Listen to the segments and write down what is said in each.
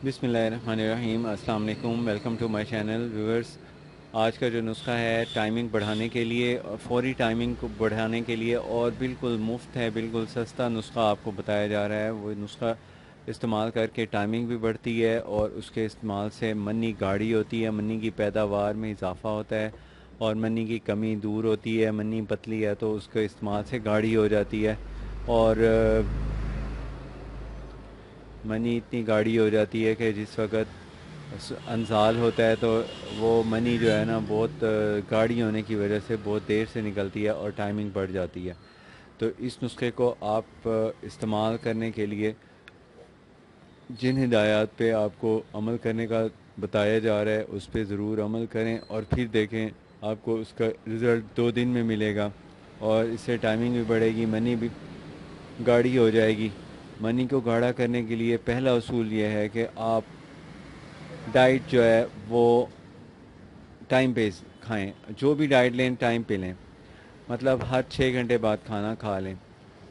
बिस्मिल्लाहिर्रहमानिर्रहीम। अस्सलाम वालेकुम। Welcome to my channel viewers. आज का जो नुस्खा है टाइमिंग बढ़ाने के लिए और फौरी टाइमिंग को बढ़ाने के लिए और बिल्कुल मुफ्त है, बिल्कुल सस्ता नुस्खा आपको बताया जा रहा है। वो नुस्खा इस्तेमाल करके टाइमिंग भी बढ़ती है और उसके इस्तेमाल से मनी गाढ़ी होती है, मनी की पैदावार में इजाफ़ा होता है और मनी की कमी दूर होती है। मनी पतली है तो उसके इस्तेमाल से गाढ़ी हो जाती है और मनी इतनी गाढ़ी हो जाती है कि जिस वक्त अंसाल होता है तो वो मनी जो है ना बहुत गाढ़ी होने की वजह से बहुत देर से निकलती है और टाइमिंग बढ़ जाती है। तो इस नुस्खे को आप इस्तेमाल करने के लिए जिन हिदायत पे आपको अमल करने का बताया जा रहा है उस पर ज़रूर अमल करें और फिर देखें आपको उसका रिज़ल्ट 2 दिन में मिलेगा और इससे टाइमिंग भी बढ़ेगी, मनी भी गाढ़ी हो जाएगी। मनी को गाढ़ा करने के लिए पहला उसूल ये है कि आप डाइट जो है वो टाइम पे खाएं। जो भी डाइट लें टाइम पे लें, मतलब हर 6 घंटे बाद खाना खा लें।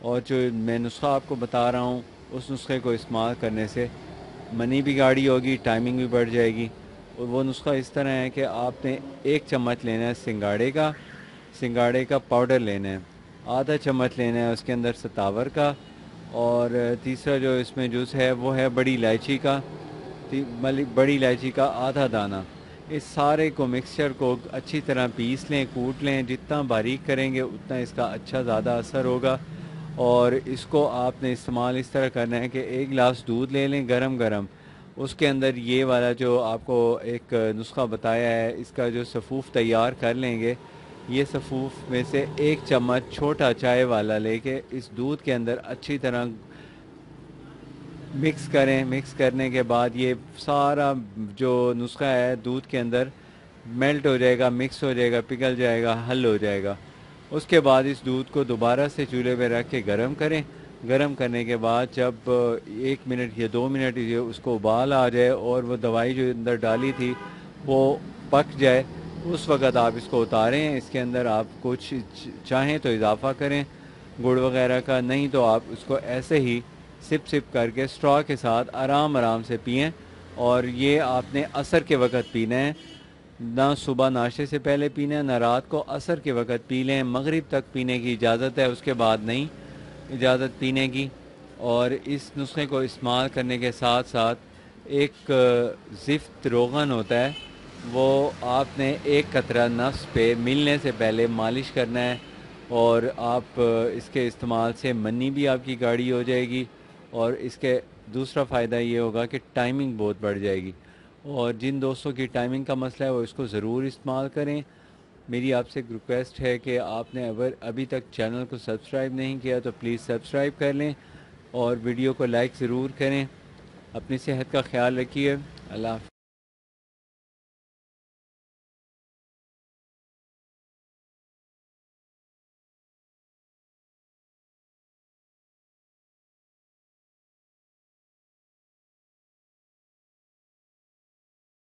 और जो मैं नुस्खा आपको बता रहा हूँ उस नुस्खे को इस्तेमाल करने से मनी भी गाढ़ी होगी, टाइमिंग भी बढ़ जाएगी। और वो नुस्खा इस तरह है कि आपने 1 चम्मच लेना है सिंगाड़े का पाउडर लेना है, आधा चम्मच लेना है उसके अंदर सतावर का, और तीसरा जो इसमें जूस है वो है बड़ी इलायची का, बड़ी इलायची का आधा दाना। इस सारे को मिक्सचर को अच्छी तरह पीस लें, कूट लें। जितना बारीक करेंगे उतना इसका अच्छा ज़्यादा असर होगा। और इसको आपने इस्तेमाल इस तरह करना है कि 1 गिलास दूध ले लें गरम गरम, उसके अंदर ये वाला जो आपको एक नुस्खा बताया है इसका जो सफ़ूफ़ तैयार कर लेंगे। ये सफ़ूफ़ में से 1 चम्मच छोटा चाय वाला लेके इस दूध के अंदर अच्छी तरह मिक्स करें। मिक्स करने के बाद ये सारा जो नुस्खा है दूध के अंदर मेल्ट हो जाएगा, मिक्स हो जाएगा, पिघल जाएगा, हल हो जाएगा। उसके बाद इस दूध को दोबारा से चूल्हे पे रख के गर्म करें। गर्म करने के बाद जब 1 मिनट या 2 मिनट ये उसको उबाल आ जाए और वो दवाई जो अंदर डाली थी वो पक जाए, उस वक़्त आप इसको उतारें। इसके अंदर आप कुछ चाहें तो इजाफ़ा करें गुड़ वगैरह का, नहीं तो आप उसको ऐसे ही सिप सिप करके स्ट्रॉ के साथ आराम आराम से पिएं। और ये आपने असर के वक़्त पीना है, ना सुबह नाश्ते से पहले पीना है ना रात को। असर के वक़्त पी लें, मगरिब तक पीने की इजाज़त है, उसके बाद नहीं इजाज़त पीने की। और इस नुस्खे को इस्तेमाल करने के साथ साथ एक ज़िफ़्त रोगन होता है, वो आपने 1 कतरा नफ्स पे मिलने से पहले मालिश करना है। और आप इसके इस्तेमाल से मनी भी आपकी गाढ़ी हो जाएगी और इसके दूसरा फ़ायदा ये होगा कि टाइमिंग बहुत बढ़ जाएगी। और जिन दोस्तों की टाइमिंग का मसला है वो इसको ज़रूर इस्तेमाल करें। मेरी आपसे एक रिक्वेस्ट है कि आपने अगर अभी तक चैनल को सब्सक्राइब नहीं किया तो प्लीज़ सब्सक्राइब कर लें और वीडियो को लाइक ज़रूर करें। अपनी सेहत का ख्याल रखिए। अल्लाह हाफ़िज़।